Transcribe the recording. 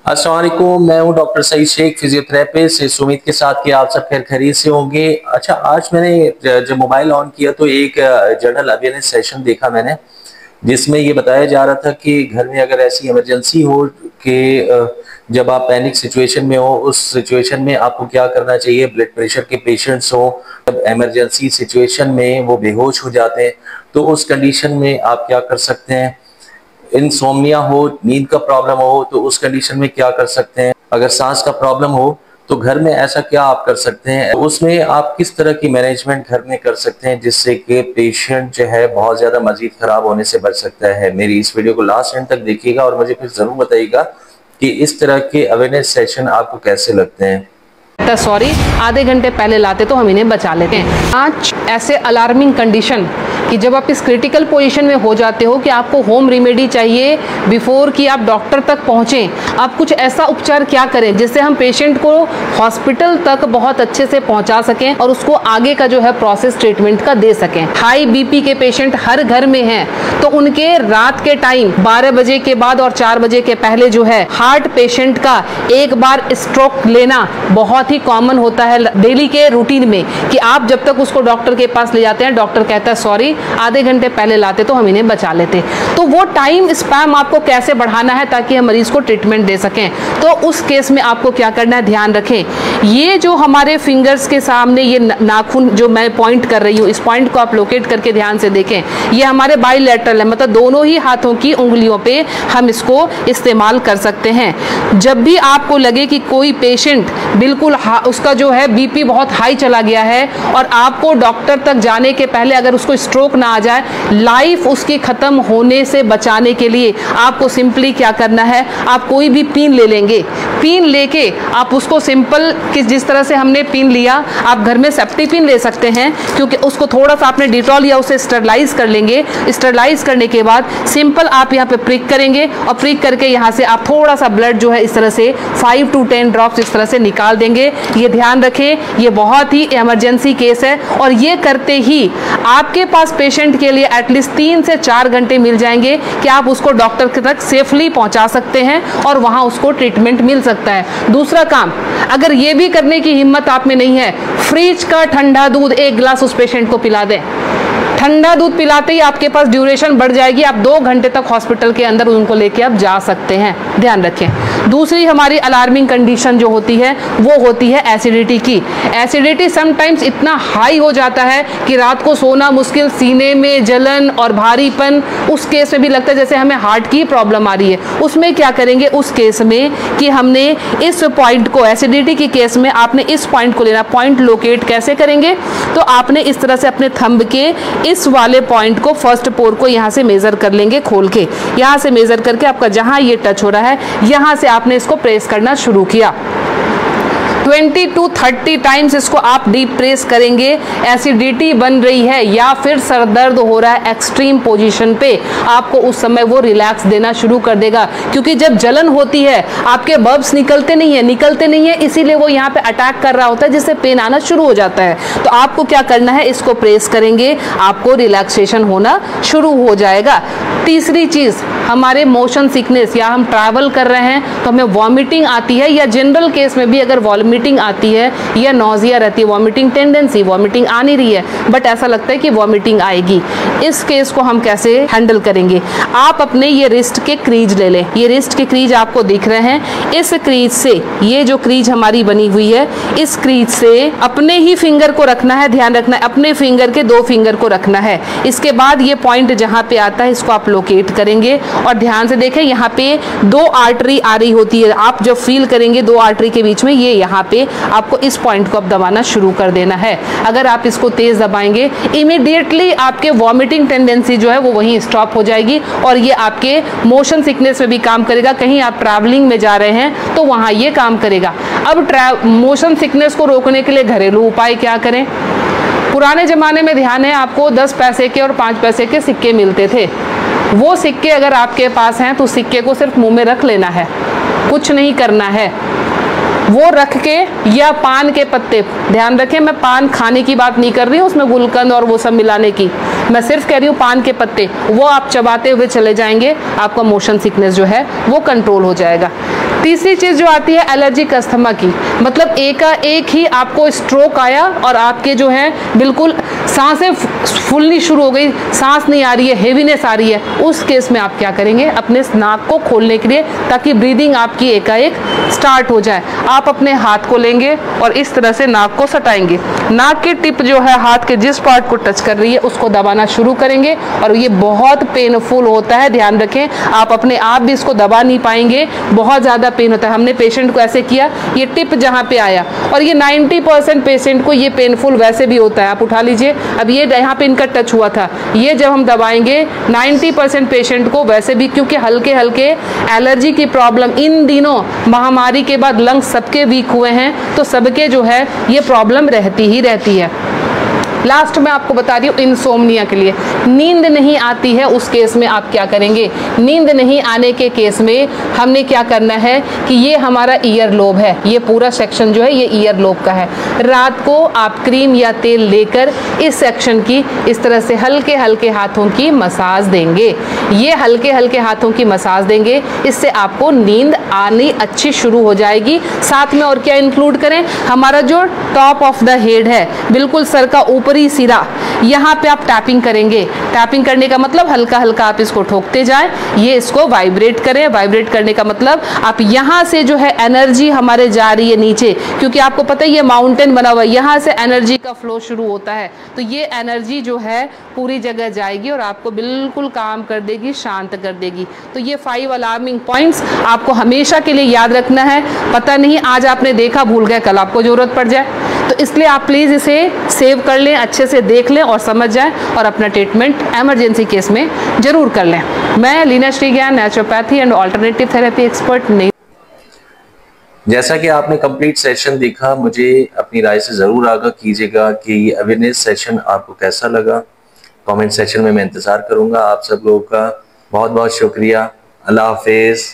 अस्सलाम वालेकुम, मैं हूं डॉक्टर सईद शेख, फिजियोथेरेपिस्ट। इस उम्मीद के साथ कि आप सब खैर खैरियत से होंगे। अच्छा, आज मैंने जब मोबाइल ऑन किया तो एक जनरल अवेयरनेस सेशन देखा मैंने, जिसमें ये बताया जा रहा था कि घर में अगर ऐसी इमरजेंसी हो कि जब आप पैनिक सिचुएशन में हो, उस सिचुएशन में आपको क्या करना चाहिए। ब्लड प्रेशर के पेशेंट्स हो, जब इमरजेंसी सिचुएशन में वो बेहोश हो जाते हैं तो उस कंडीशन में आप क्या कर सकते हैं। इंसोम्निया हो, नींद का प्रॉब्लम हो तो उस कंडीशन में क्या कर सकते हैं। अगर सांस का प्रॉब्लम हो तो घर में ऐसा क्या आप कर सकते हैं, उसमें आप किस तरह की मैनेजमेंट घर में कर सकते हैं जिससे कि पेशेंट जो है बहुत ज्यादा मजीद खराब होने से बच सकता है। मेरी इस वीडियो को लास्ट एंड तक देखिएगा और मुझे फिर जरूर बताइएगा कि इस तरह के अवेयरनेस सेशन आपको कैसे लगते हैं। सॉरी, आधे घंटे पहले लाते तो हम इन्हें बचा लेते हैं। आज ऐसे अलार्मिंग कंडीशन कि जब आप इस क्रिटिकल पोजीशन में हो जाते हो कि आपको होम रेमेडी चाहिए बिफोर कि आप डॉक्टर तक पहुंचें, आप कुछ ऐसा उपचार क्या करें जिससे हम पेशेंट को हॉस्पिटल तक बहुत अच्छे से पहुंचा सकें और उसको आगे का जो है प्रोसेस ट्रीटमेंट का दे सकें। हाई बीपी के पेशेंट हर घर में हैं, तो उनके रात के टाइम 12 बजे के बाद और 4 बजे के पहले जो है हार्ट पेशेंट का एक बार स्ट्रोक लेना बहुत ही कॉमन होता है डेली के रूटीन में, कि आप जब तक उसको डॉक्टर के पास ले जाते हैं, डॉक्टर कहता है सॉरी आधे घंटे पहले लाते तो हम इन्हें बचा लेते। तो वो टाइम स्पैम आपको कैसे बढ़ाना है ताकि हम मरीज को ट्रीटमेंट दे सकें। तो उस केस में आपको क्या करना है, ध्यान रखें, ये जो हमारे फिंगर्स के सामने ये नाखून जो मैं पॉइंट कर रही हूँ, इस पॉइंट को आप लोकेट करके ध्यान से देखें। ये हमारे बाइलेटरल है, मतलब दोनों ही हाथों की उंगलियों पे हम इसको इस्तेमाल कर सकते हैं। जब भी आपको लगे कि कोई पेशेंट बिल्कुल उसका जो है बीपी बहुत हाई चला गया है और आपको डॉक्टर तक जाने के पहले अगर उसको स्ट्रोक ना आ जाए, लाइफ उसकी खत्म होने से बचाने के लिए आपको सिंपली क्या करना है, आप कोई भी पिन ले लेंगे। पिन लेके आप उसको सिंपल कि जिस तरह से हमने पिन लिया, आप घर में सेफ्टी पिन ले सकते हैं, क्योंकि उसको थोड़ा सा आपने डिटॉल या उसे स्टरलाइज कर लेंगे। स्टरलाइज करने के बाद सिंपल आप यहाँ पे प्रिक करेंगे और प्रिक करके यहाँ से आप थोड़ा सा ब्लड जो है इस तरह से 5 to 10 ड्रॉप्स इस तरह से निकाल देंगे। ये ध्यान रखें, ये बहुत ही इमरजेंसी केस है और ये करते ही आपके पास पेशेंट के लिए एटलीस्ट 3 से 4 घंटे मिल जाएंगे कि आप उसको डॉक्टर तक सेफली पहुंचा सकते हैं और वहां उसको ट्रीटमेंट मिल सकता है। दूसरा काम, अगर ये भी करने की हिम्मत आप में नहीं है, फ्रिज का ठंडा दूध 1 गिलास उस पेशेंट को पिला दें। ठंडा दूध पिलाते ही आपके पास ड्यूरेशन बढ़ जाएगी, आप 2 घंटे तक हॉस्पिटल के अंदर उनको लेके आप जा सकते हैं। ध्यान रखें। दूसरी हमारी अलार्मिंग कंडीशन जो होती है वो होती है एसिडिटी की। एसिडिटी समटाइम्स इतना हाई हो जाता है कि रात को सोना मुश्किल, सीने में जलन और भारीपन, उस केस में भी लगता है जैसे हमें हार्ट की प्रॉब्लम आ रही है। उसमें क्या करेंगे, उस केस में कि हमने इस पॉइंट को, एसिडिटी के केस में आपने इस पॉइंट को लेना। पॉइंट लोकेट कैसे करेंगे, तो आपने इस तरह से अपने थंब के इस वाले पॉइंट को, फर्स्ट पोर को यहाँ से मेजर कर लेंगे, खोल के यहाँ से मेजर करके आपका जहां ये टच हो रहा है यहाँ से आपने इसको प्रेस करना शुरू किया। 20 to 30 टाइम्स इसको आप डीप प्रेस करेंगे। एसिडिटी बन रही है या फिर सर दर्द हो रहा है एक्सट्रीम पोजीशन पे, आपको उस समय वो रिलैक्स देना शुरू कर देगा, क्योंकि जब जलन होती है आपके बब्स निकलते नहीं है, इसीलिए वो यहाँ पे अटैक कर रहा होता है, जिससे पेन आना शुरू हो जाता है। तो आपको क्या करना है, इसको प्रेस करेंगे, आपको रिलैक्सेशन होना शुरू हो जाएगा। तीसरी चीज, हमारे मोशन सिकनेस या हम ट्रैवल कर रहे हैं तो हमें वॉमिटिंग आती है, या जनरल केस में भी अगर वॉमिटिंग आती है या नॉजिया रहती है, वॉमिटिंग टेंडेंसी, वॉमिटिंग आ नहीं रही है बट ऐसा लगता है कि वॉमिटिंग आएगी, इस केस को हम कैसे हैंडल करेंगे। आप अपने ये रिस्ट के क्रीज ले लें। ये रिस्ट के क्रीज आपको दिख रहे हैं, इस क्रीज से, ये जो क्रीज हमारी बनी हुई है, इस क्रीज से अपने ही फिंगर को रखना है। ध्यान रखना है, अपने फिंगर के 2 फिंगर को रखना है। इसके बाद ये पॉइंट जहां पे आता है इसको आप लोकेट करेंगे और ध्यान से देखें, यहाँ पे 2 आर्टरी आ रही होती है। आप जब फील करेंगे 2 आर्टरी के बीच में, ये यहाँ पे आपको इस पॉइंट को अब दबाना शुरू कर देना है। अगर आप इसको तेज दबाएंगे, इमीडिएटली आपके वॉमिटिंग टेंडेंसी जो है वो वहीं स्टॉप हो जाएगी और ये आपके मोशन सिकनेस में भी काम करेगा। कहीं आप ट्रैवलिंग में जा रहे हैं तो वहां ये काम करेगा। अब मोशन सिकनेस को रोकने के लिए घरेलू उपाय क्या करें। पुराने जमाने में ध्यान है आपको 10 पैसे के और 5 पैसे के सिक्के मिलते थे। वो सिक्के अगर आपके पास हैं तो सिक्के को सिर्फ मुंह में रख लेना है, कुछ नहीं करना है। वो रख के, या पान के पत्ते, ध्यान रखें मैं पान खाने की बात नहीं कर रही हूँ, उसमें गुलकंद और वो सब मिलाने की, मैं सिर्फ कह रही हूँ पान के पत्ते, वो आप चबाते हुए चले जाएंगे, आपका मोशन सिकनेस जो है वो कंट्रोल हो जाएगा। तीसरी चीज जो आती है एलर्जिक अस्थमा की, मतलब एक ही आपको स्ट्रोक आया और आपके जो है बिल्कुल सांसें फूलनी शुरू हो गई, सांस नहीं आ रही है, हेवीनेस आ रही है, उस केस में आप क्या करेंगे, अपने नाक को खोलने के लिए ताकि ब्रीदिंग आपकी एकाएक स्टार्ट हो जाए, आप अपने हाथ को लेंगे और इस तरह से नाक को सटाएंगे। नाक की टिप जो है हाथ के जिस पार्ट को टच कर रही है उसको दबाना शुरू करेंगे और ये बहुत पेनफुल होता है, ध्यान रखें। आप अपने आप भी इसको दबा नहीं पाएंगे, बहुत ज़्यादा पेन होता है। हमने पेशेंट को ऐसे किया, ये टिप जहाँ पे आया, और ये 90% पेशेंट को ये पेनफुल वैसे भी होता है। आप उठा लीजिए, अब ये यहाँ पे इनका टच हुआ था, ये जब हम दबाएंगे 90% पेशेंट को वैसे भी, क्योंकि हल्के हल्के एलर्जी की प्रॉब्लम इन दिनों महामारी के बाद लंग्स सबके वीक हुए हैं, तो सबके जो है ये प्रॉब्लम रहती ही रहती है। लास्ट में आपको बता रही हूँ इंसोम्निया के लिए, नींद नहीं आती है उस केस में आप क्या करेंगे। नींद नहीं आने के केस में हमने क्या करना है कि ये हमारा ईयर लोब है, ये पूरा सेक्शन जो है ये ईयर लोब का है। रात को आप क्रीम या तेल लेकर इस सेक्शन की इस तरह से हल्के हल्के हाथों की मसाज देंगे, ये हल्के हल्के हाथों की मसाज देंगे, इससे आपको नींद आनी अच्छी शुरू हो जाएगी। साथ में और क्या इंक्लूड करें, हमारा जो टॉप ऑफ द हेड है, बिल्कुल सर का ऊपरी सिरा, यहाँ पे आप टैपिंग करेंगे। टैपिंग करने का मतलब हल्का हल्का आप इसको ठोकते जाएं, ये इसको वाइब्रेट करें। वाइब्रेट करने का मतलब आप यहाँ से जो है एनर्जी हमारे जा रही है नीचे, क्योंकि आपको पता है ये माउंटेन बना हुआ है, यहाँ से एनर्जी का फ्लो शुरू होता है, तो ये एनर्जी जो है पूरी जगह जाएगी और आपको बिल्कुल काम कर देगी, शांत कर देगी। तो ये 5 अलार्मिंग पॉइंट्स आपको हमेशा के लिए याद रखना है। पता नहीं आज आपने देखा, भूल गए, कल आपको जरूरत पड़ जाए, तो इसलिए आप प्लीज़ इसे सेव कर लें, अच्छे से देख लें और समझ जाएं और अपना ट्रीटमेंट इमरजेंसी केस में जरूर कर लें। मैं Leena Shrigyan, naturopathy and alternative therapy expert नहीं। जैसा कि आपने कंप्लीट सेशन देखा, मुझे अपनी राय से ज़रूर आगाह कीजिएगा कि ये अवेयरनेस सेशन आपको कैसा लगा। कमेंट सेक्शन में मैं इंतज़ार करूँगा आप सब लोगों का। बहुत बहुत शुक्रिया। अल्लाह हाफिज़।